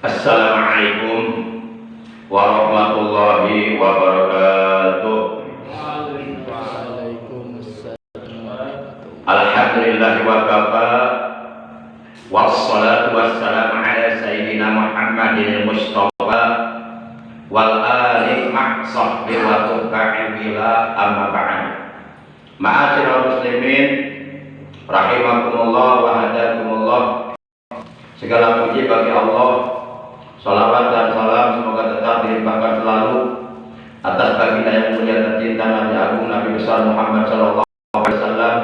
Assalamualaikum warahmatullahi wabarakatuh. Alhamdulillah wa kafa, wassalatu wassalamu ala sayyidina Muhammadin Mustafa wal ali ma'sahbi wa tuqa'i bila amma ba'd. Ma'asyiral muslimin rahimakumullah wa hadakumullah. Segala puji bagi Allah, salawat dan salam semoga tetap dilimpahkan selalu atas baginda yang mulia tercinta Nabi Agung Nabi besar Muhammad sallallahu alaihi wasallam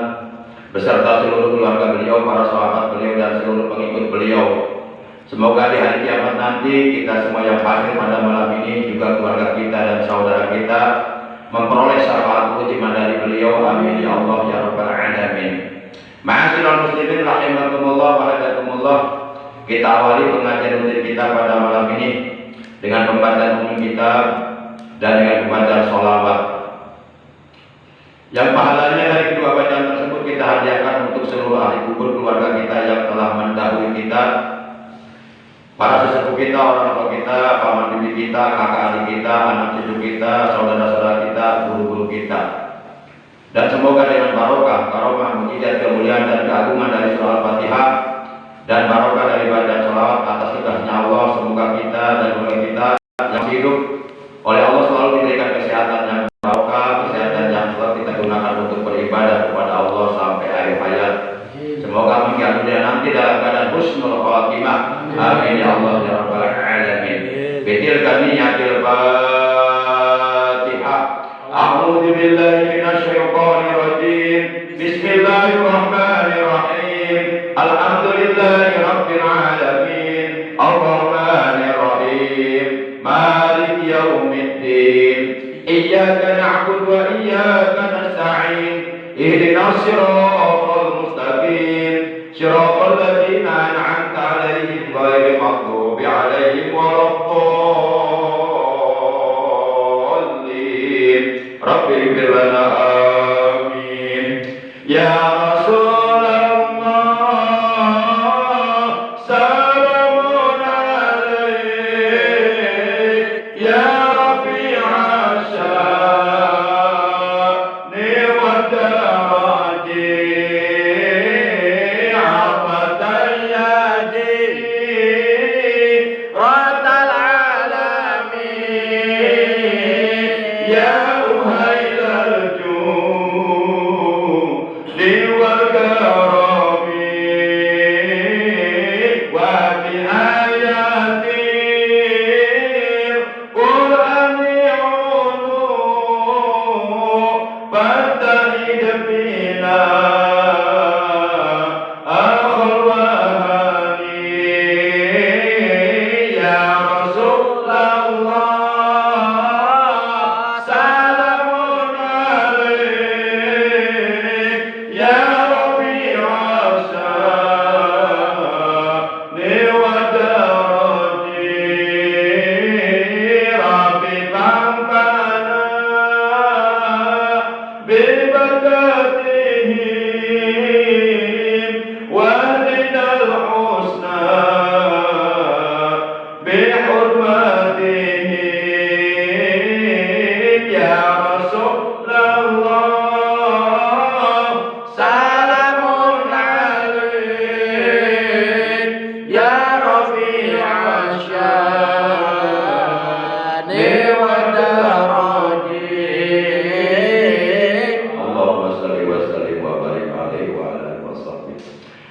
beserta seluruh keluarga beliau, para sahabat beliau dan seluruh pengikut beliau. Semoga di hari kiamat nanti kita semua yang hadir pada malam ini, juga keluarga kita dan saudara kita, memperoleh syafaat ultima dari beliau. Amin ya Allah ya rabbal alamin. Ma'asyiral muslimin rahimakumullah wa hadakumullah. Kita awali pengajian rutin kita pada malam ini dengan pembacaan umum kitab dan dengan pembacaan sholawat. Yang pahalanya dari kedua bacaan tersebut kita hadiahkan untuk seluruh ahli kubur keluarga kita yang telah mendahului kita, para sesepuh kita, orang tua kita, paman bibi kita, kakak adik kita, anak cucu kita, saudara-saudara kita, guru-guru kita. Dan semoga dengan barokah, karomah, mukjizat, kemuliaan dan keagungan dari surah Al-Fatihah dan barokah dari bacaan sholawat atas kekasihnya Allah, semoga kita dan keluarga kita yang hidup oleh Allah selalu diberikan kesehatan yang barokah, kesehatan yang selalu kita gunakan untuk beribadah kepada Allah sampai akhir hayat. Semoga meninggal dunia nanti dalam keadaan husnul khatimah. Amin ya Allah ya rabbal alamin. Bitil kaniyatil Fatihah. A'udzu billahi minasyaitonir rajim. Bismillahirrahmanirrahim. Alhamdulillahi rabbil alamin. Ar-rahmanir rahim. Maliki yaumiddin. Iyyaka na'budu wa iyyaka nasta'in. Ihdinas siratal mustaqim. Siratal ladzina an'amta 'alaihim ghairil maghdubi 'alaihim waladdallin. Rabbighfir lana amin. Ya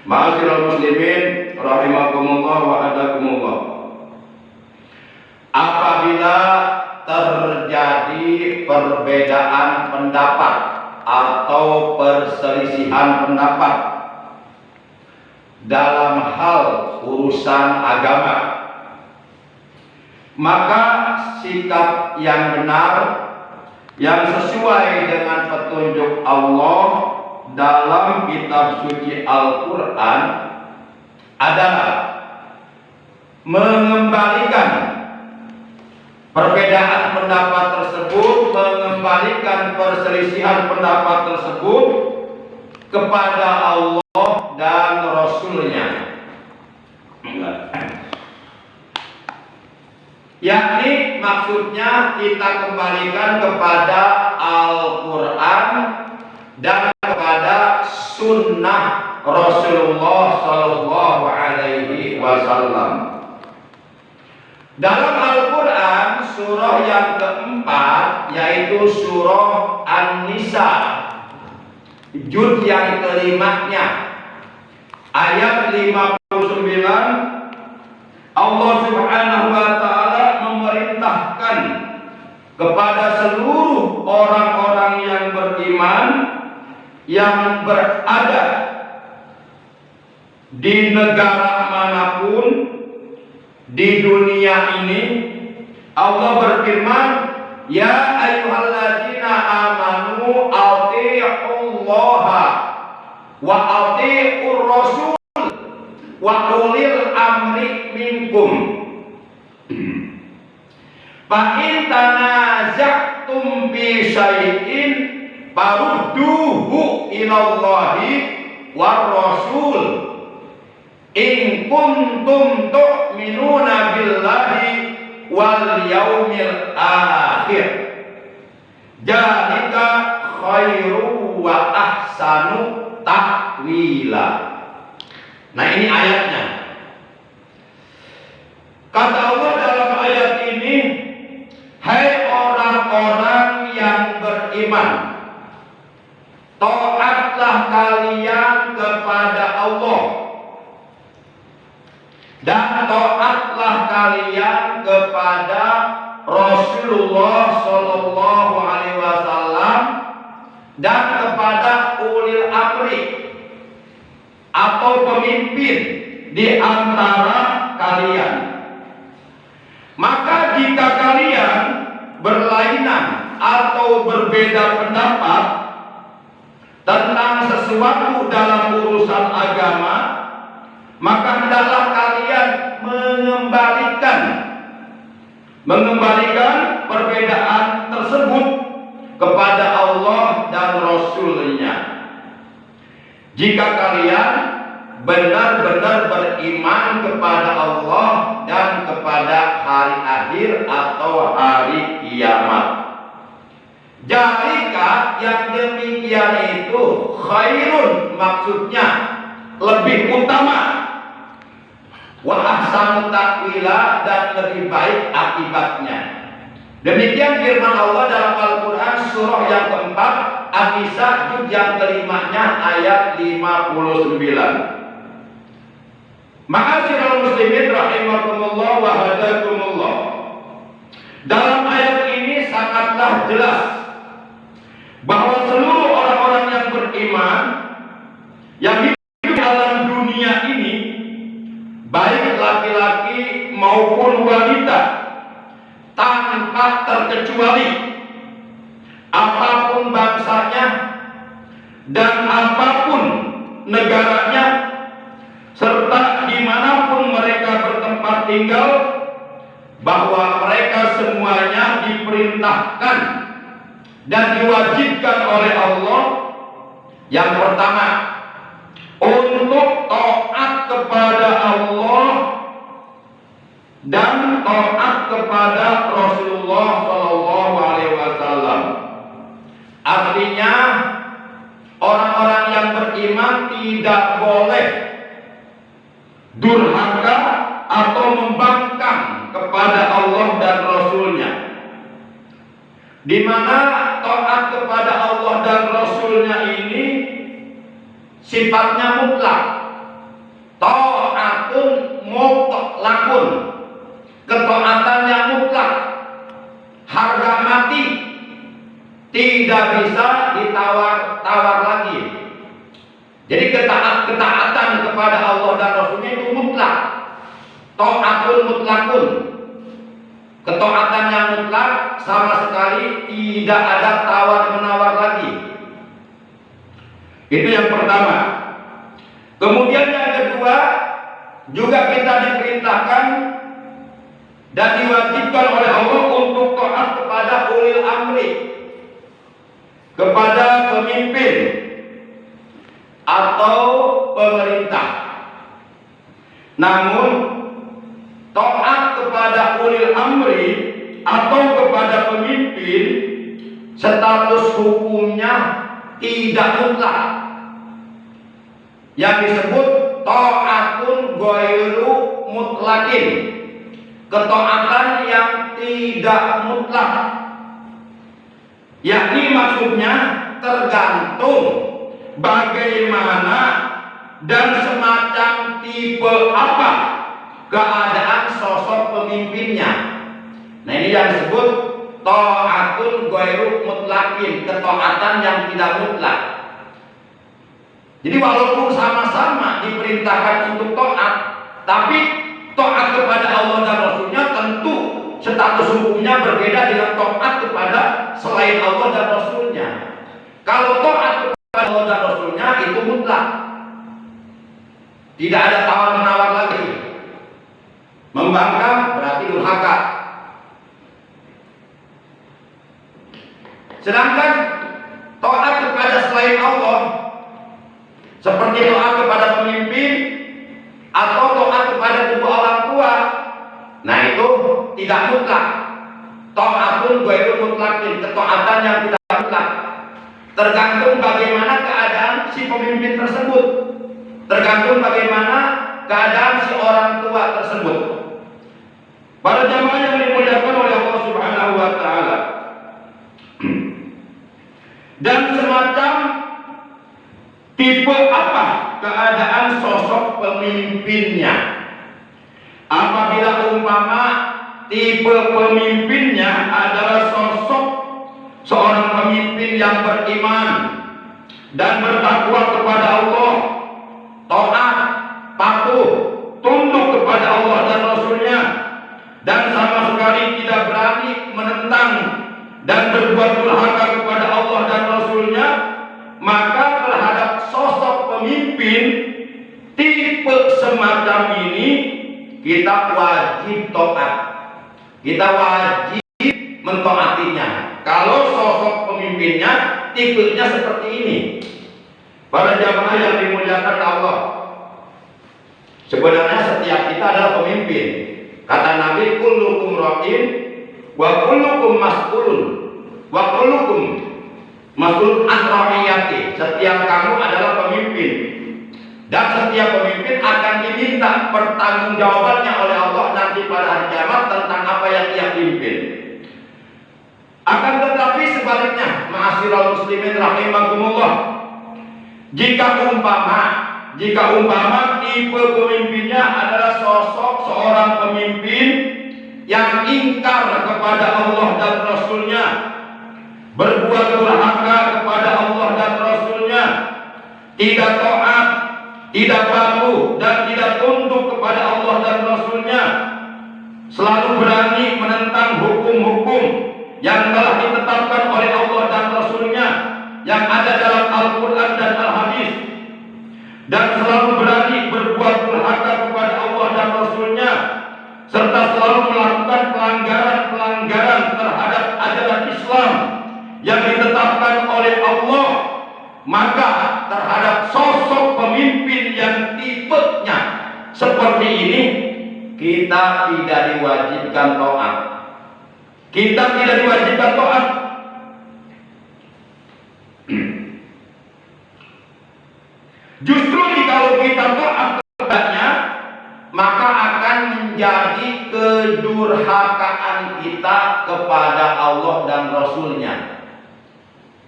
Ma'asyiral muslimin rahimakumullah wa hadakumullah. Apabila terjadi perbedaan pendapat atau perselisihan pendapat dalam hal urusan agama, maka sikap yang benar yang sesuai dengan petunjuk Allah dalam kitab suci Al-Quran adalah mengembalikan perbedaan pendapat tersebut, mengembalikan mengembalikan perselisihan pendapat tersebut kepada Allah dan Rasul-Nya. Yakni maksudnya kita kembalikan kepada Al-Quran dan kepada Sunnah Rasulullah Sallallahu Alaihi Wasallam. Dalam Al-Quran surah yang keempat yaitu surah An-Nisa, juz yang kelimanya, ayat 59, Allah Subhanahu wa Ta'ala memerintahkan kepada seluruh orang-orang yang beriman yang berada di negara manapun di dunia ini. Allah berfirman, ya ayyuhalladzina amanu atii'ullaha wa atii'ur rasul wa ulil amri minkum fa in tanaza'tum fi syai'in farudduhu ilallahi war rasul in kuntum tu'minuna billahi wal yaumil akhir dzalika khairu wa ahsanu ta'wila. Nah, ini ayatnya. Kata Allah dalam ayat ini, hai orang-orang yang beriman, taatlah kalian kepada Allah dan taatlah kalian kepada Rasulullah Sallallahu Alaihi Wasallam dan kepada ulil amri atau pemimpin di antara kalian. Maka jika kalian berlainan atau berbeda pendapat tentang sesuatu dalam urusan agama, maka hendaklah kalian mengembalikan perbedaan tersebut kepada Allah dan Rasul-Nya. Jika kalian benar-benar beriman kepada Allah dan kepada hari akhir atau hari kiamat. Jalika yang demikian itu khairun, maksudnya lebih utama, wa ahsanu ta'wila, dan lebih baik akibatnya. Demikian firman Allah dalam Al-Quran surah yang keempat An-Nisa juz yang kelimanya ayat 59. Ma'asyiral muslimin rahimakumullah wa hadakumullah. Dalam ayat ini sangatlah jelas bahwa seluruh orang-orang yang beriman yang hidup di dalam dunia ini, baik laki-laki maupun wanita, tanpa terkecuali, apapun bangsanya dan apapun negaranya, serta dimanapun mereka bertempat tinggal, bahwa mereka semuanya diperintahkan dan diwajibkan oleh Allah, yang pertama, untuk taat kepada Allah dan taat kepada Rasulullah Shallallahu Alaihi Wasallam. Artinya orang-orang yang beriman tidak boleh durhaka atau membangkang kepada Allah dan Rasul-Nya, di mana taat kepada Allah dan Rasul-Nya ini sifatnya mutlak, taatun mutlakun, ketaatan yang mutlak, harga mati, tidak bisa ditawar-tawar lagi. Jadi ketaatan kepada Allah dan Rasulnya itu mutlak, taatun mutlakun, ketaatan yang mutlak, sama sekali tidak ada tawar-menawar lagi. Itu yang pertama. Kemudian yang kedua, juga kita diperintahkan dan diwajibkan oleh Allah untuk taat kepada ulil amri, kepada pemimpin atau pemerintah. Namun taat kepada ulil amri atau kepada pemimpin status hukumnya tidak mutlak. Yang disebut taatun ghairu mutlakin, ketaatan yang tidak mutlak. Yakni maksudnya tergantung bagaimana dan semacam tipe apa keadaan sosok pemimpinnya. Nah, ini yang disebut taatun ghairu mutlakin, ketaatan yang tidak mutlak. Jadi walaupun sama-sama diperintahkan untuk taat, tapi taat kepada Allah dan Rasulnya tentu status hukumnya berbeda dengan taat kepada selain Allah dan Rasulnya. Kalau taat kepada Allah dan Rasulnya itu mutlak, tidak ada tawar-menawar lagi. Membangkang berarti durhaka. Sedangkan taat kepada selain Allah, seperti taat kepada pemimpin atau taat kepada kedua orang tua, nah itu tidak mutlak. Taatun ghairu mutlakin, ketaatan yang tidak mutlak. Tergantung bagaimana keadaan si pemimpin tersebut, tergantung bagaimana keadaan si orang tua tersebut. Para jamaah yang dimuliakan oleh Allah Subhanahu wa taala. Dan semacam tipe apa keadaan sosok pemimpinnya? Apabila umpama tipe pemimpinnya adalah sosok seorang pemimpin yang beriman dan bertakwa kepada Allah, taat, patuh, tunduk kepada Allah dan Rasulnya, dan sama sekali tidak berani menentang dan berbuat durhaka kepada Allah dan Rasulnya, maka terhadap sosok pemimpin tipe semacam ini kita wajib taat, kita wajib mentaatinya. Kalau sosok pemimpinnya tipenya seperti ini. Para jamaah yang dimuliakan Allah, sebenarnya setiap kita adalah pemimpin. Kata Nabi, kullukum ra'in wa kullukum mas'ulun wa kullukum mas'ulun an ra'iyati. Setiap kamu adalah pemimpin, dan setiap pemimpin akan diminta pertanggungjawabannya oleh Allah nanti pada hari kiamat tentang apa yang ia pimpin. Akan tetapi sebaliknya, ma'asyiral muslimin rahimakumullah, jika umpama tipe pemimpinnya adalah sosok seorang pemimpin yang ingkar kepada Allah dan Rasulnya, berbuat durhaka kepada Allah dan Rasulnya, tidak taat, tidak patuh, dan tidak tunduk kepada Allah dan Rasulnya, selalu berani menentang hukum-hukum yang telah ditetapkan oleh Allah dan Rasulnya yang ada dalam Al-Quran dan Al-Hadis, dan selalu berani berbuat durhaka kepada Allah dan Rasulnya, serta selalu melakukan pelanggaran-pelanggaran terhadap ajaran Islam yang ditetapkan oleh Allah, maka terhadap sosok pemimpin yang tipenya seperti ini kita tidak diwajibkan taat. Kita tidak diwajibkan taat. Justru kalau kita taat kepadanya, maka akan menjadi kedurhakaan kita kepada Allah dan Rasulnya.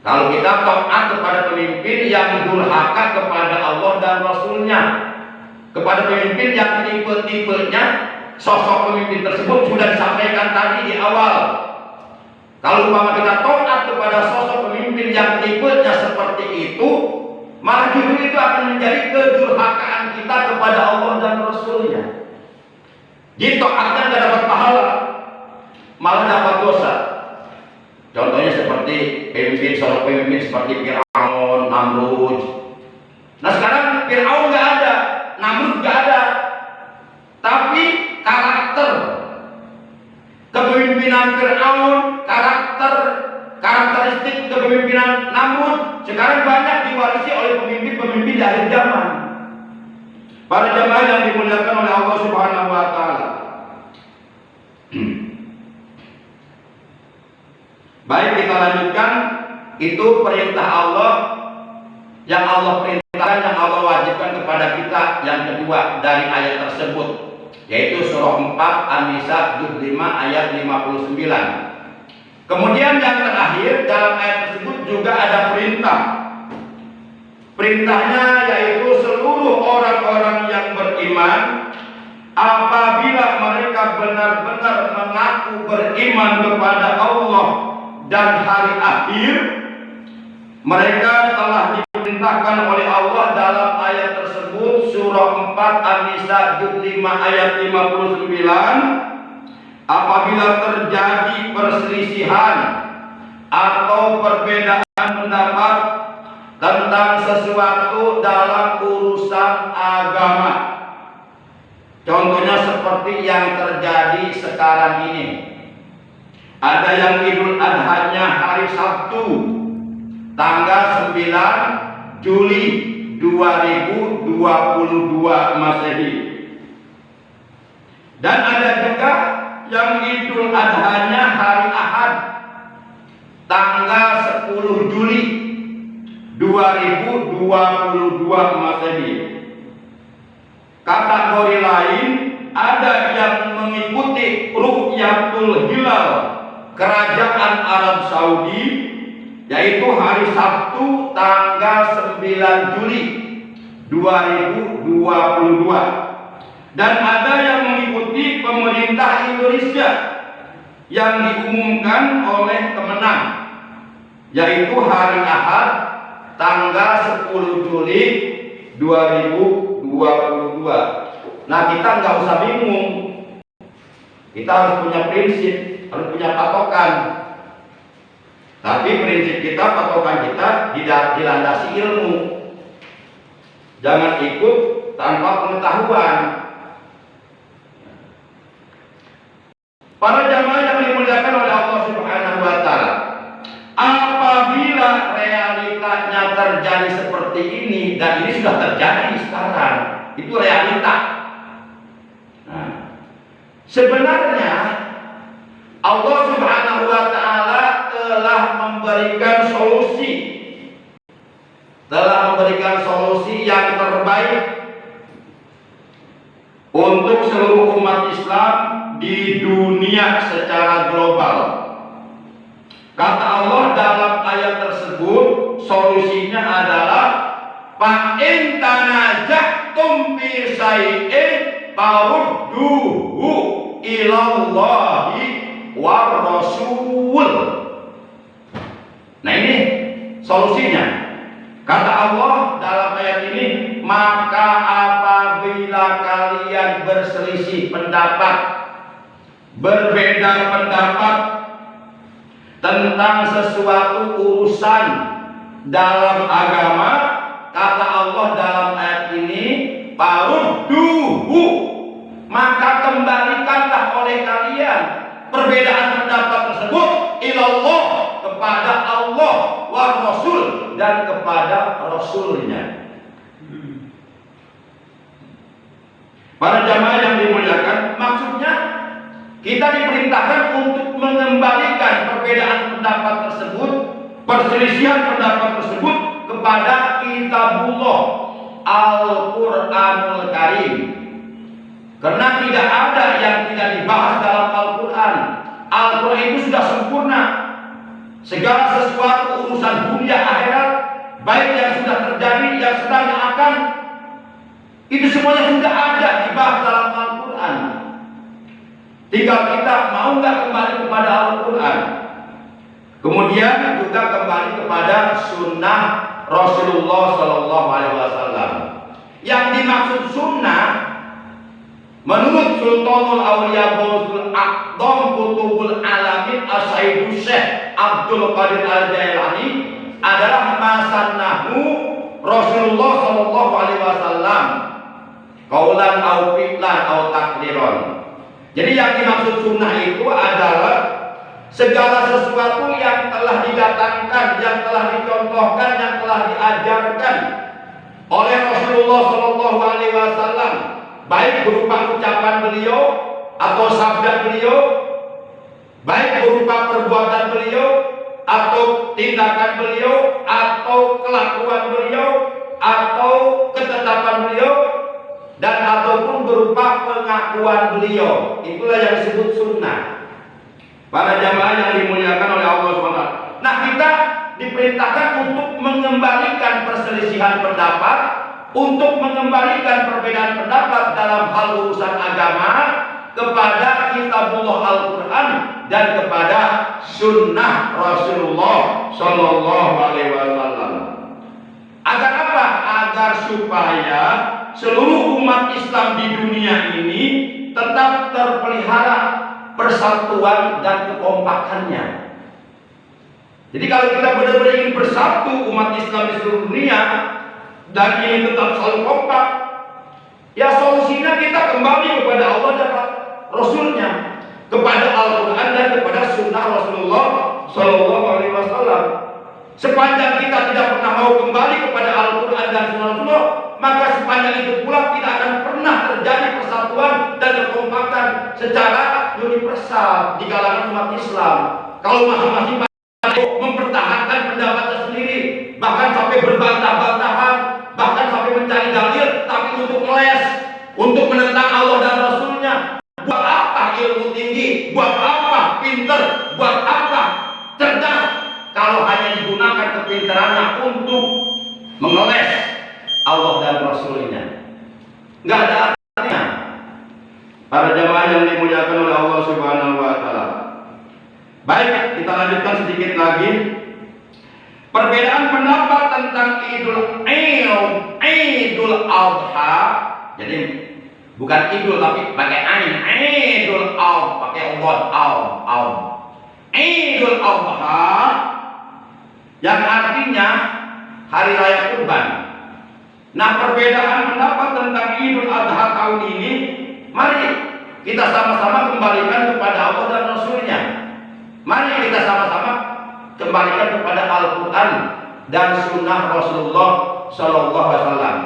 Kalau kita taat kepada pemimpin yang durhaka kepada Allah dan Rasulnya, kepada pemimpin yang tipe-tipenya sosok pemimpin tersebut sudah disampaikan tadi di awal. Kalau umpama kita taat kepada sosok pemimpin yang tipenya seperti itu, malah justru itu akan menjadi kedurhakaan kita kepada Allah dan Rasulnya. Jadi taatnya tidak dapat pahala, malah dapat dosa. Contohnya seperti seorang pemimpin seperti Fir'aun, Namrud. Nah sekarang Fir'aun nggak ada, Namrud nggak ada, tapi kepemimpinan Fir'aun, karakteristik kepemimpinan Namrud Amrud sekarang banyak diwarisi oleh pemimpin-pemimpin di akhir zaman. Para jamaah yang dimuliakan oleh Allah Subhanahu wa taala. Baik, kita lanjutkan. Itu perintah Allah yang Allah perintahkan, yang Allah wajibkan kepada kita. Yang kedua dari ayat tersebut, yaitu surah 4 An-Nisa juz 5 ayat 59. Kemudian yang terakhir dalam ayat tersebut juga ada perintah. Perintahnya yaitu seluruh orang-orang yang beriman, apabila mereka benar-benar mengaku beriman kepada Allah dan hari akhir, mereka telah diperintahkan oleh Allah dalam ayat tersebut surah 4 An-Nisa juz 5 ayat 59, apabila terjadi perselisihan atau perbedaan pendapat tentang sesuatu dalam urusan agama. Contohnya seperti yang terjadi sekarang ini. Ada yang Idul Adha-nya hari Sabtu tanggal 9 Juli 2022 Masehi. Dan ada juga yang Idul Adha-nya hari Ahad tanggal 10 Juli 2022 Masehi. Kategori lain ada yang mengikuti Ru'yatul Hilal Kerajaan Arab Saudi, yaitu hari Sabtu tanggal 9 Juli 2022. Dan ada yang mengikuti pemerintah Indonesia yang diumumkan oleh Kemenang, yaitu hari Ahad tanggal 10 Juli 2022. Nah, kita nggak usah bingung. Kita harus punya prinsip, harus punya patokan. Tapi prinsip kita, patokan kita dilandasi ilmu. Jangan ikut tanpa pengetahuan. Para jamaah yang dimuliakan oleh Allah Subhanahu wa taala, apabila realitanya terjadi seperti ini, dan ini sudah terjadi sekarang, itu realita. Nah, sebenarnya Allah Subhanahu wa taala telah memberikan solusi yang terbaik untuk seluruh umat Islam di dunia secara global. Kata Allah dalam ayat tersebut, solusinya adalah fa in tanaza'tum fi syai'in farudduhu ilallahi war rasul. Nah, ini solusinya. Kata Allah dalam ayat ini, maka apabila kalian berselisih pendapat, berbeda pendapat tentang sesuatu urusan dalam agama, kata Allah dalam ayat ini, farudduhu, maka kembalikanlah oleh kalian perbedaan pendapat tersebut ilallah, kepada Allah, wa rasul, dan kepada rasulnya. Para jamaah yang dimuliakan, maksudnya kita diperintahkan untuk mengembalikan perbedaan pendapat tersebut, perselisihan pendapat tersebut kepada kitabullah, Al-Quranul Karim. Karena tidak ada yang tidak dibahas dalam Al-Quran. Al-Quran itu sudah sempurna. Segala sesuatu urusan dunia akhirat, baik yang sudah terjadi, yang sedang, yang akan, itu semuanya sudah ada dibahas dalam Al-Quran. Tinggal kita mau nggak kembali kepada Al-Quran. Kemudian juga kembali kepada sunnah Rasulullah Sallallahu Alaihi Wasallam. Yang dimaksud sunnah, menurut Sultanul Auliya Gausul A'dham Qutubul Alamin As-Sayyidu Syekh Abdul Qadir Al-Jailani, adalah masannahu Rasulullah Sallallahu Alaihi Wasallam qaulan au fi'lan au takriron. Jadi yang dimaksud sunnah itu adalah segala sesuatu yang telah didatangkan, yang telah dicontohkan, yang telah diajarkan oleh Rasulullah Shallallahu Alaihi Wasallam, baik berupa ucapan beliau atau sabda beliau, baik berupa perbuatan beliau atau tindakan beliau atau kelakuan beliau atau ketetapan beliau, dan ataupun berupa pengakuan beliau, itulah yang disebut sunnah. Para jamaah yang dimuliakan oleh Allah SWT. Nah, kita diperintahkan untuk mengembalikan perselisihan pendapat, untuk mengembalikan perbedaan pendapat dalam hal urusan agama kepada kitabullah Al-Quran dan kepada sunnah Rasulullah Sallallahu Alaihi Wasallam. Agar apa? Agar supaya seluruh umat Islam di dunia ini tetap terpelihara persatuan dan kekompakannya. Jadi kalau kita benar-benar ingin bersatu umat Islam di seluruh dunia dan ingin tetap selalu kompak, ya solusinya kita kembali kepada Allah dan Rasulnya, kepada Al-Quran dan kepada sunnah Rasulullah Sallallahu Alaihi Wasallam. Sepanjang kita tidak pernah mau kembali kepada Al-Quran dan sunnah Rasulullah, maka sepanjang itu pula tidak akan pernah terjadi persatuan dan kekompakan secara universal di kalangan umat Islam. Kalau masing-masing mempertahankan pendapatnya sendiri, bahkan sampai berbantah-bantahan, bahkan sampai mencari dalil, tapi untuk ngeles, untuk menentang Allah dan Rasulnya. Buat apa ilmu tinggi? Buat apa pinter? Buat apa cerdas? Kalau hanya digunakan kepintarannya untuk mengeles Allah dan Rasulnya, nggak ada artinya. Para jamaah yang dimuliakan oleh Allah Subhanahu Wa Taala. Baik, kita lanjutkan sedikit lagi. Perbedaan pendapat tentang Idul Adha. Jadi bukan idul tapi pakai ain. Idul Adha pakai al. Idul Adha yang artinya hari raya Kurban. Nah, perbedaan pendapat tentang Idul Adha tahun ini, mari kita sama-sama kembalikan kepada Allah dan Rasulnya. Mari kita sama-sama kembalikan kepada Al-Quran dan sunnah Rasulullah Sallallahu Alaihi Wasallam.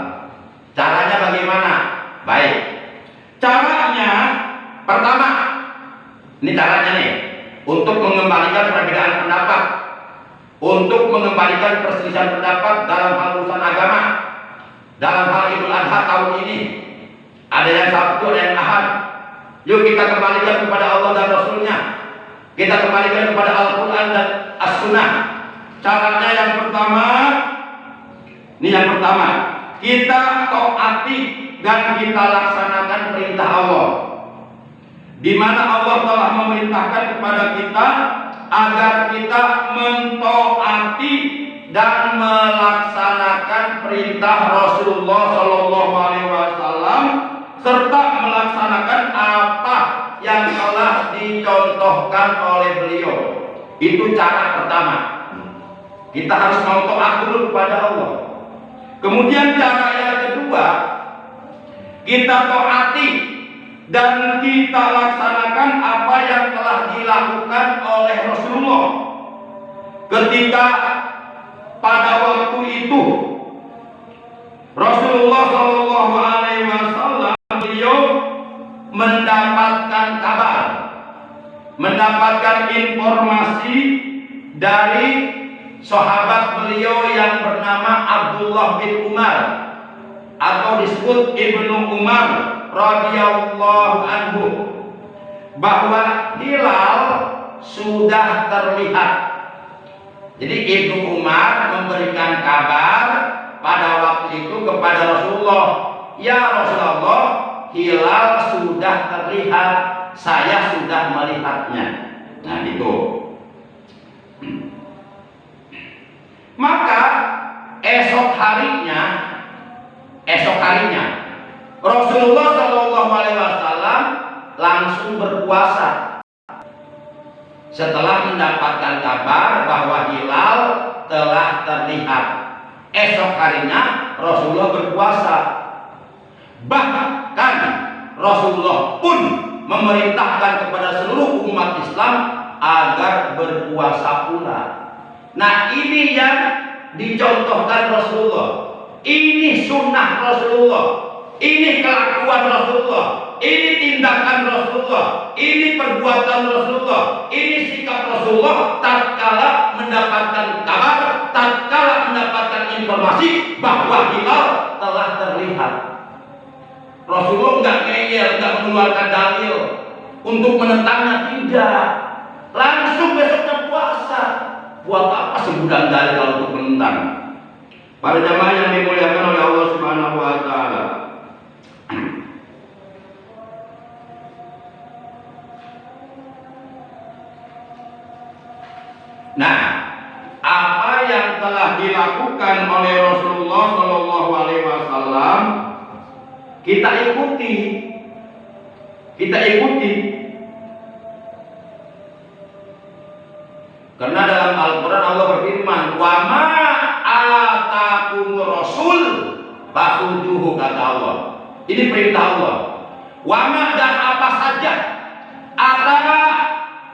Caranya bagaimana? Baik. Caranya pertama, ini caranya nih, untuk mengembalikan perbedaan pendapat, untuk mengembalikan perselisihan pendapat dalam hal urusan agama, dalam hal Idul Adha tahun ini. Ada yang Sabtu, ada yang Ahad. Yuk kita kembalikan kepada Allah dan Rasulnya. Kita kembalikan kepada Al-Quran dan As-Sunnah. Caranya yang pertama, kita taati dan kita laksanakan perintah Allah, di mana Allah telah memerintahkan kepada kita agar kita mentaati dan melaksanakan perintah Rasulullah Shallallahu Alaihi Wasallam serta melaksanakan apa yang telah dicontohkan oleh beliau. Itu cara pertama. Kita harus mau taat dulu kepada Allah. Kemudian cara yang kedua, kita taati dan kita laksanakan apa yang telah dilakukan oleh Rasulullah ketika pada waktu itu Rasulullah Shallallahu Alaihi Wasallam beliau mendapatkan kabar, mendapatkan informasi dari sahabat beliau yang bernama Abdullah bin Umar atau disebut Ibnu Umar radhiyallahu anhu, bahwa hilal sudah terlihat. Jadi Ibnu Umar memberikan kabar pada waktu itu kepada Rasulullah, ya Rasulullah, hilal sudah terlihat, saya sudah melihatnya. Nah itu. Maka esok harinya Rasulullah Shallallahu Alaihi Wasallam langsung berpuasa setelah mendapatkan kabar bahwa hilal telah terlihat. Esok harinya Rasulullah berpuasa. Bahkan Rasulullah pun memerintahkan kepada seluruh umat Islam agar berpuasa pula. Nah, ini yang dicontohkan Rasulullah. Ini sunnah Rasulullah. Ini kelakuan Rasulullah. Ini tindakan Rasulullah. Ini perbuatan Rasulullah. Ini sikap Rasulullah tatkala mendapatkan kabar, tatkala mendapatkan informasi bahwa hilal telah terlihat. Rasulullah nggak ngeyel, nggak mengeluarkan dalil untuk menentangnya, tidak. Langsung besoknya puasa. Buat apa sebulan dalil kalau untuk menentang? Para jamaah yang dimuliakan oleh Allah Subhanahu wa taala. Nah, apa yang telah dilakukan oleh Rasulullah Shallallahu Alaihi Wasallam kita ikuti, karena dalam Al-Quran Allah berfirman, wa ma atakumur rasul fakhuduhu, kata Allah. Ini perintah Allah. Wa ma, dan apa saja antara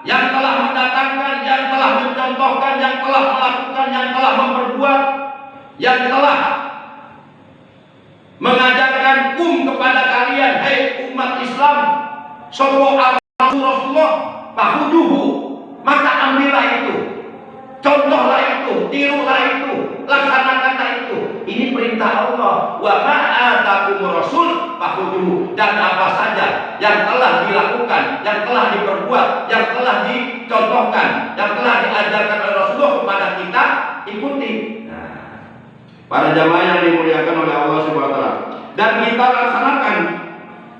yang telah mendatangkan, yang telah mencontohkan, yang telah melakukan, yang telah memperbuat, yang telah mengajarkan kepada kalian, hai umat Islam, sallallahu alaihi Rasulullah, fakhuduhu, maka ambillah itu, contohlah itu, tirulah itu, laksanakanlah itu. Ini perintah Allah. Wa ma atakumur rasul fakhuduhu, dan apa saja yang telah dilakukan, yang telah diperbuat, yang telah dicontohkan, yang telah diajarkan oleh Rasulullah kepada kita, ikuti. Nah, para jamaah yang dimuliakan oleh Allah Subhanahu wa taala, dan kita laksanakan,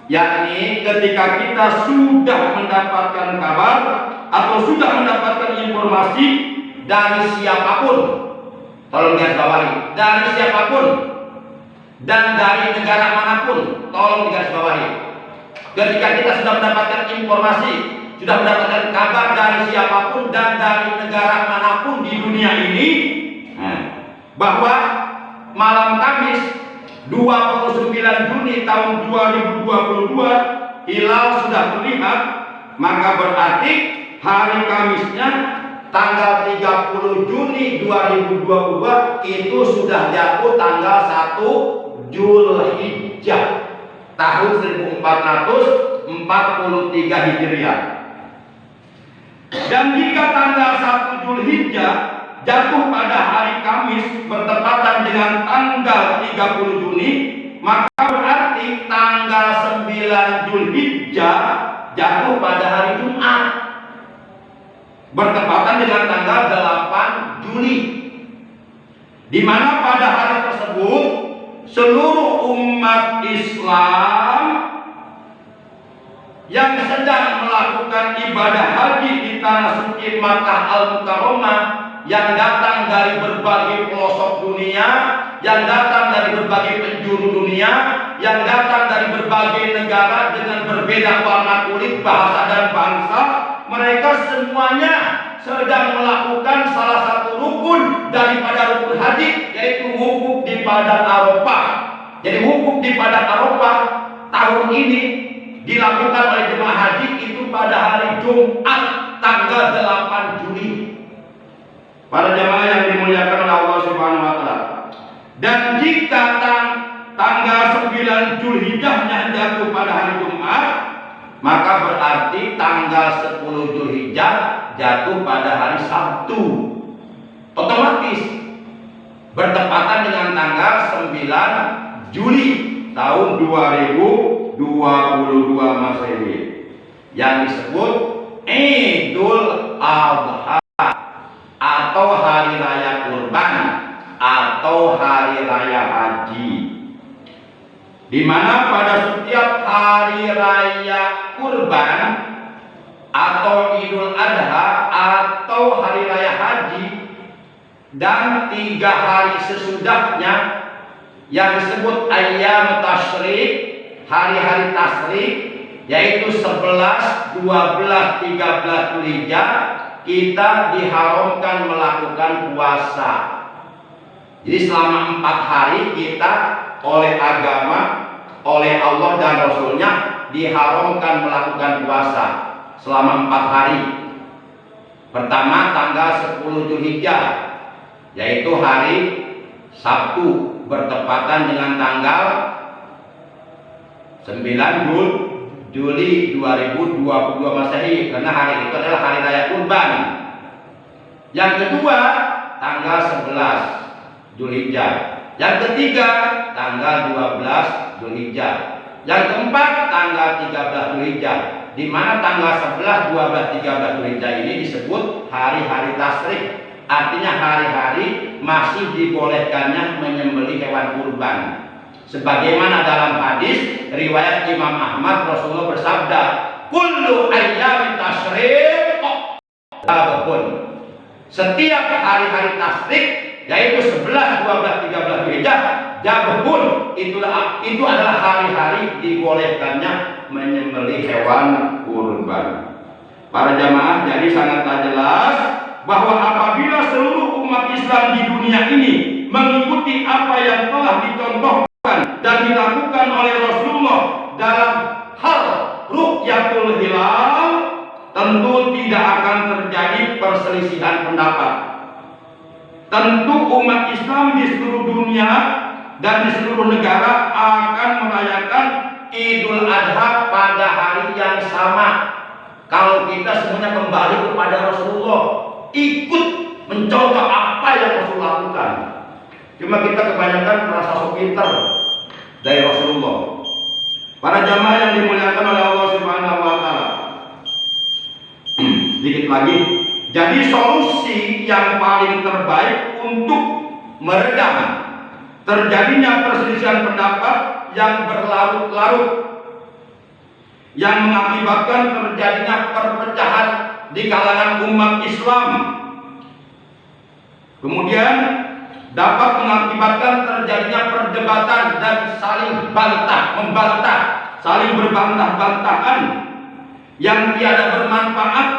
yakni ketika kita sudah mendapatkan kabar atau sudah mendapatkan informasi dari siapapun, tolong garis bawahi, dari siapapun dan dari negara manapun, tolong digaris bawahi. Ketika kita sudah mendapatkan informasi, sudah mendapatkan kabar dari siapapun dan dari negara manapun di dunia ini, bahwa malam Kamis 29 Juni tahun 2022 hilal sudah terlihat, maka berarti hari Kamisnya tanggal 30 Juni 2022 itu sudah jatuh tanggal 1 Zulhijjah tahun 1443 Hijriah. Dan jika tanggal 1 Zulhijjah jatuh pada hari Kamis bertepatan dengan tanggal 30 Juni, maka berarti tanggal 9 Zulhijjah jatuh pada hari Jumat bertepatan dengan tanggal 8 Juli, di mana pada hari tersebut seluruh umat Islam yang sedang melakukan ibadah haji di tanah suci Makkah Al-Mukarramah, yang datang dari berbagai pelosok dunia, yang datang dari berbagai penjuru dunia, yang datang dari berbagai negara dengan berbeda warna kulit, bahasa dan bangsa, mereka semuanya sedang melakukan salah satu rukun daripada rukun haji, yaitu wukuf di Padang Arafah. Jadi wukuf di Padang Arafah tahun ini dilakukan oleh jemaah haji itu pada hari Jumat tanggal 8 Juli. Para jemaah yang dimuliakan oleh Allah Subhanahu wa taala. Dan jika tanggal 9 Zulhijjahnya jatuh pada hari Jumat, maka berarti tanggal 10 Zulhijjah jatuh pada hari Sabtu. Otomatis bertepatan dengan tanggal 9 Juli tahun 2022 Masehi yang disebut Idul Adha atau hari raya kurban atau hari raya haji, di mana pada setiap hari raya kurban atau Idul Adha atau hari raya haji dan 3 hari sesudahnya yang disebut ayyam tasyrik, hari-hari tasyrik, yaitu 11, 12, 13 Zulhijjah, kita diharamkan melakukan puasa. Jadi selama 4 hari kita oleh agama, oleh Allah dan Rasulnya diharamkan melakukan puasa selama 4 hari. Pertama tanggal 10 Dzulhijjah, yaitu hari Sabtu, bertepatan dengan tanggal 9 Juli 2022 Masehi, karena hari itu adalah hari raya Kurban. Yang kedua tanggal 11 Dzulhijjah. Yang ketiga tanggal 12 Dzulhijjah. Yang keempat tanggal 13 Dzulhijjah, di mana tanggal 11, 12, 13 Dzulhijjah ini disebut hari-hari tasyrik. Artinya hari-hari masih dibolehkannya menyembelih hewan kurban. Sebagaimana dalam hadis riwayat Imam Ahmad, Rasulullah bersabda, "Kullu ayyamit tasyrik tabun." Setiap hari-hari tasyrik, yaitu 11, 12, 13 Dzulhijjah, jabhun, itu adalah hari-hari dibolehkannya menyembelih hewan kurban. Para jamaah, jadi sangatlah jelas bahwa apabila seluruh umat Islam di dunia ini mengikuti apa yang telah dicontohkan dan dilakukan oleh Rasulullah dalam hal ru'yatul hilal, tentu tidak akan terjadi perselisihan pendapat. Tentu umat Islam di seluruh dunia dan di seluruh negara akan merayakan Idul Adha pada hari yang sama. Kalau kita semuanya kembali kepada Rasulullah, ikut mencontoh apa yang Rasul lakukan. Cuma kita kebanyakan merasa sok pintar dari Rasulullah. Para jamaah yang dimuliakan oleh Allah Subhanahu wa taala. Sedikit lagi. Jadi solusi yang paling terbaik untuk meredam terjadinya perselisihan pendapat yang berlarut-larut, yang mengakibatkan terjadinya perpecahan di kalangan umat Islam, kemudian dapat mengakibatkan terjadinya perdebatan dan saling membantah, saling berbantah-bantahan yang tiada bermanfaat,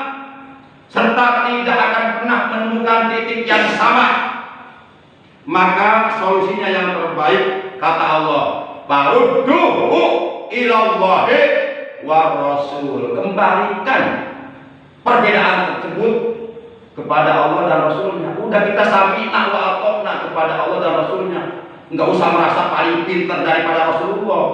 serta tidak akan pernah menemukan titik yang sama. Maka solusinya yang terbaik, kata Allah, farudduhu ilallahi wa rasul, kembalikan perbedaan tersebut kepada Allah dan Rasulnya. Udah kita sami'na wa ata'na kepada Allah dan Rasulnya, nggak usah merasa paling pintar daripada Rasulullah.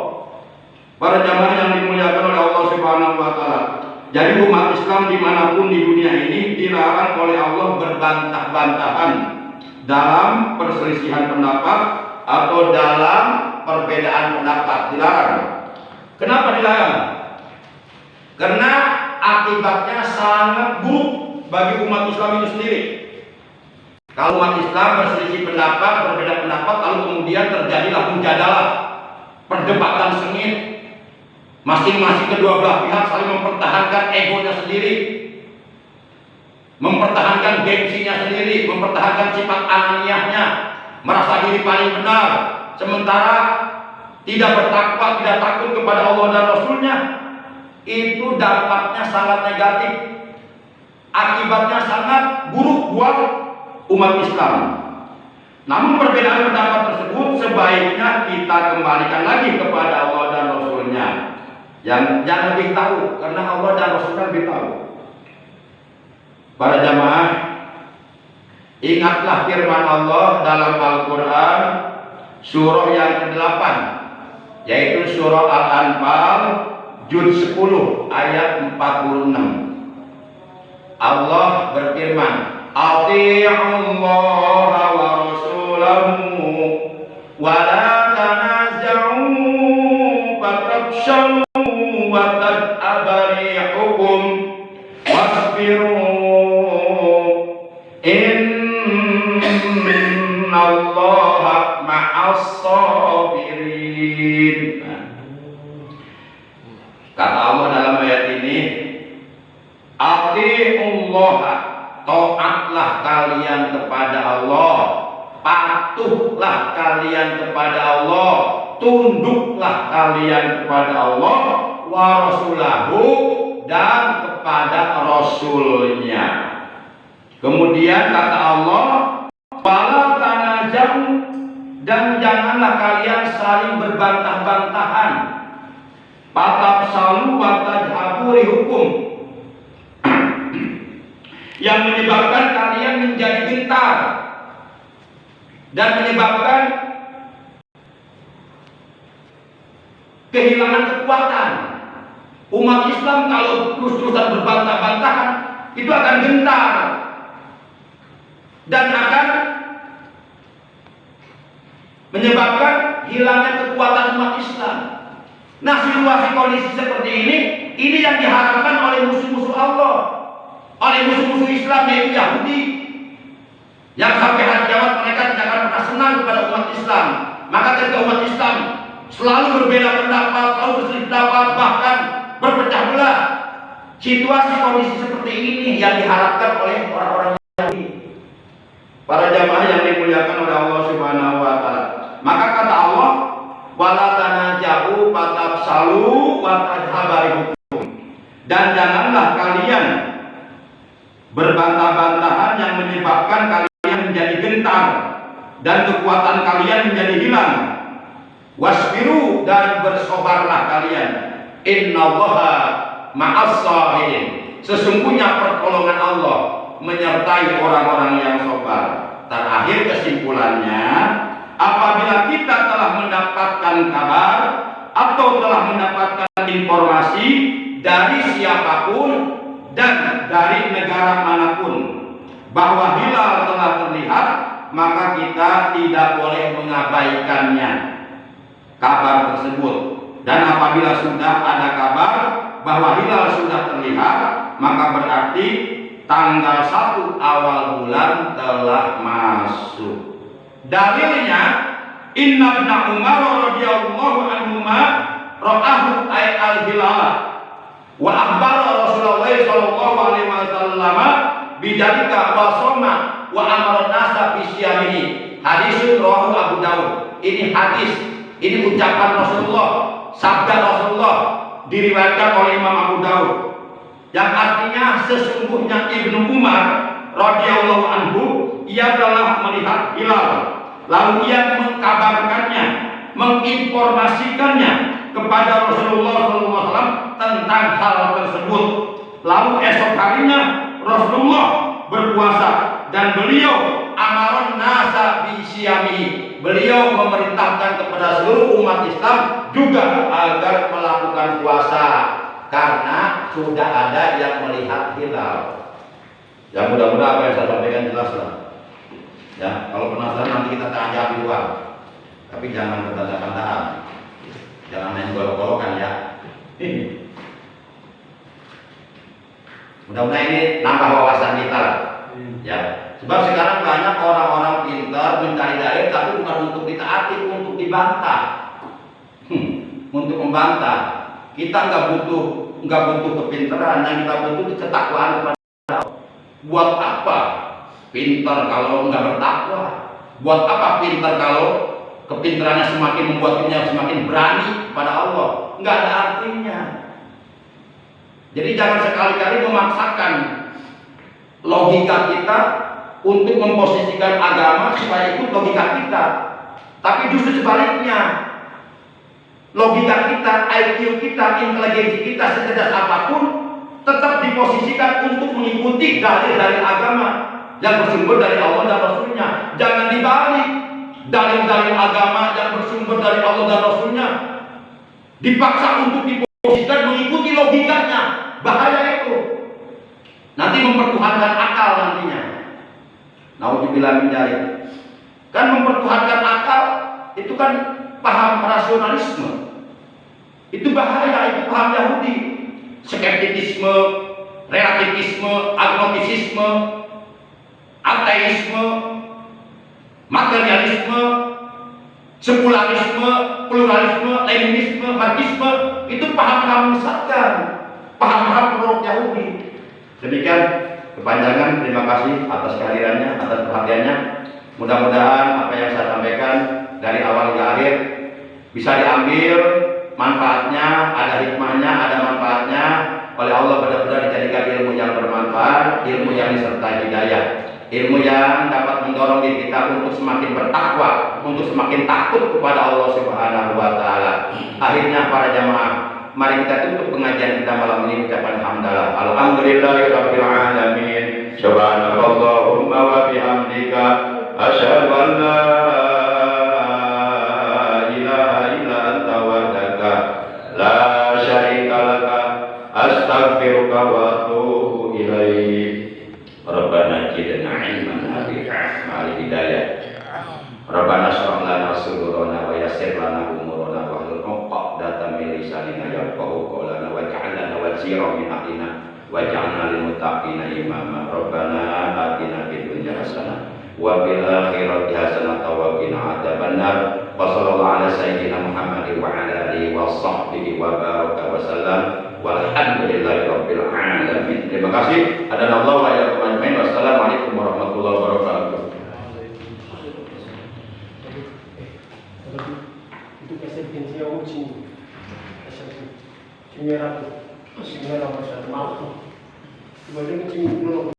Para jamaah yang dimuliakan oleh Allah Subhanahu wa taala, jadi umat Islam dimanapun di dunia ini dilarang oleh Allah berbantah-bantahan dalam perselisihan pendapat atau dalam perbedaan pendapat, dilarang. Kenapa dilarang? Karena akibatnya sangat buruk bagi umat Islam itu sendiri. Kalau umat Islam berselisih pendapat, berbeda pendapat, lalu kemudian terjadilah mujadalah, perdebatan sengit, masing-masing kedua belah pihak saling mempertahankan egonya sendiri, mempertahankan gengsinya sendiri, mempertahankan sifat ananiahnya, merasa diri paling benar, sementara tidak bertakwa, tidak takut kepada Allah dan Rasulnya. Itu dampaknya sangat negatif, akibatnya sangat buruk buat umat Islam. Namun perbedaan pendapat tersebut sebaiknya kita kembalikan lagi kepada Allah dan Rasulnya, yang lebih tahu, karena Allah dan Rasulnya lebih tahu. Para jamaah, ingatlah firman Allah dalam Al-Quran surah yang ke-8, yaitu surah Al-Anfal juz 10 ayat 46. Allah berfirman, "Ati'ullaha wa rasulahu wa la tanaza'u fatafshalu wa tad'aba rihukum wasbiru innallaha ma'as sabirin." Kata Allah dalam ayat ini, "Ati'ullaha", taatlah kalian kepada Allah, patuhlah kalian kepada Allah, tunduklah kalian kepada Allah, wa rasulahu, dan kepada Rasulnya. Kemudian kata Allah, wala tanajau, dan janganlah kalian saling berbantah-bantahan, patafsalu wa tadhabu rihukum, yang menyebabkan kalian menjadi gentar dan menyebabkan kehilangan kekuatan. Umat Islam kalau terus-terusan berbantah-bantahan itu akan gentar dan akan menyebabkan hilangnya kekuatan umat Islam. Nah, situasi kondisi seperti ini yang diharapkan oleh musuh-musuh Allah, oleh musuh-musuh Islam, yaitu Yahudi, yang sampai hari kiamat mereka tidak akan pernah senang kepada umat Islam. Maka ketika umat Islam selalu berbeda pendapat, selalu berselisih pendapat, bahkan berpecah belah, situasi kondisi seperti ini yang diharapkan oleh orang-orang Yahudi. Para jamaah yang dimuliakan oleh Allah Subhanahu wa taala. Maka kata Allah, wala tanaja'u fatafsalu wa tadhhaba rihukum. Dan janganlah kalian berbantah-bantahan yang menyebabkan kalian menjadi gentar dan kekuatan kalian menjadi hilang. Wasbiru, dan bersabarlah kalian. Innallaha ma'as-sabirin. Sesungguhnya pertolongan Allah menyertai orang-orang yang sabar. Terakhir kesimpulannya, apabila kita telah mendapatkan kabar atau telah mendapatkan informasi dari siapapun dan dari negara manapun bahwa hilal telah terlihat, maka kita tidak boleh mengabaikannya, kabar tersebut. Dan apabila sudah ada kabar bahwa hilal sudah terlihat, maka berarti tanggal 1 awal bulan telah masuk. Dalilnya, Inna ibn Umar radhiyallahu anhuma ra'ahu ay al-hilal wa akhbara Rasulullah sallallahu alaihi wasallam bidzalika wa shoma wa amara nasa bi siyamihi. Hadis rawahu Abu Dawud. Ini hadis, ini ucapan Rasulullah, sabda Rasulullah, diriwayatkan oleh Imam Abu Dawud, yang artinya sesungguhnya Ibnu Umar radhiyallahu anhu, ia telah melihat hilal, lalu ia mengkabarkannya, menginformasikannya kepada Rasulullah SAW tentang hal tersebut. Lalu esok harinya Rasulullah berpuasa dan beliau amaron nasa bisyami, beliau memerintahkan kepada seluruh umat Islam juga agar melakukan puasa karena sudah ada yang melihat hilal. Ya, mudah-mudahan apa yang saya sampaikan jelas lah. Ya, kalau penasaran nanti kita tanya jawab di luar. Tapi jangan bertanda-tandaan. Jangan main golok-golokan ya. Mudah-mudahan ini nambah wawasan kita lah. Ya, sebab sekarang banyak orang-orang pintar mencari dalil tapi bukan untuk ditaati, untuk dibantah. Untuk membantah. Kita nggak butuh kepintaran, yang kita butuh ketakwaan kepada Allah. Buat apa pintar kalau nggak bertakwa? Buat apa pintar kalau kepintarannya semakin membuatnya semakin berani pada Allah? Nggak ada artinya. Jadi jangan sekali-kali memaksakan logika kita untuk memposisikan agama supaya ikut logika kita. Tapi justru sebaliknya, logika kita, IQ kita, inteligensi kita, secerdas apapun tetap diposisikan untuk mengikuti dalil dari agama yang bersumber dari Allah dan Rasulnya. Jangan dibalik, dalil-dalil agama yang bersumber dari Allah dan Rasulnya dipaksa untuk diposisikan mengikuti logikanya. Bahaya itu, nanti mempertuhankan akal nantinya. Nauzubillah min dzalik. Kan mempertuhankan akal itu kan paham rasionalisme. Itu bahaya, itu paham Yahudi. Skeptisisme, relativisme, agnostisisme, ateisme, materialisme, sekularisme, pluralisme, leninisme, marxisme, itu paham-paham menyesatkan, paham-paham produk Yahudi. Demikian kepanjangan, terima kasih atas kehadirannya, atas perhatiannya. Mudah-mudahan apa yang saya sampaikan dari awal hingga akhir bisa diambil manfaatnya, ada hikmahnya, ada manfaatnya oleh Allah, benar-benar dijadikan ilmu yang bermanfaat, ilmu yang disertai hidayah, ilmu yang dapat mendorong diri kita untuk semakin bertakwa, untuk semakin takut kepada Allah Subhanahu wa taala. Akhirnya para jamaah, mari kita tutup pengajian kita malam ini ucapan hamdalah. Alhamdulillahirabbil alamin. Subhanakallahumma wa bihamdika asyhadu an la ilaha illa anta wahdaka la syarika laka astaghfiruka wa atubu ilaik. Rabbana zidna ilman nafi'an ma'al hidayah. Rabbana shrah lana sudurana wa yassir lana umurana wa hlul 'uqdatam min lisanina yafqahu qawlana waj'al lana waziran min ahlina waj'alna lil muttaqina imama. Rabbana atina fid dunya hasanah wa fil akhirati hasanah wa qina adzabannar. Wa sallallahu ala sayyidina Muhammadin wa ala alihi wa sahbihi wa baraka wa sallam walhamdulillahi rabbil alamin. Terima kasih. Adanallahu wa iyyakum.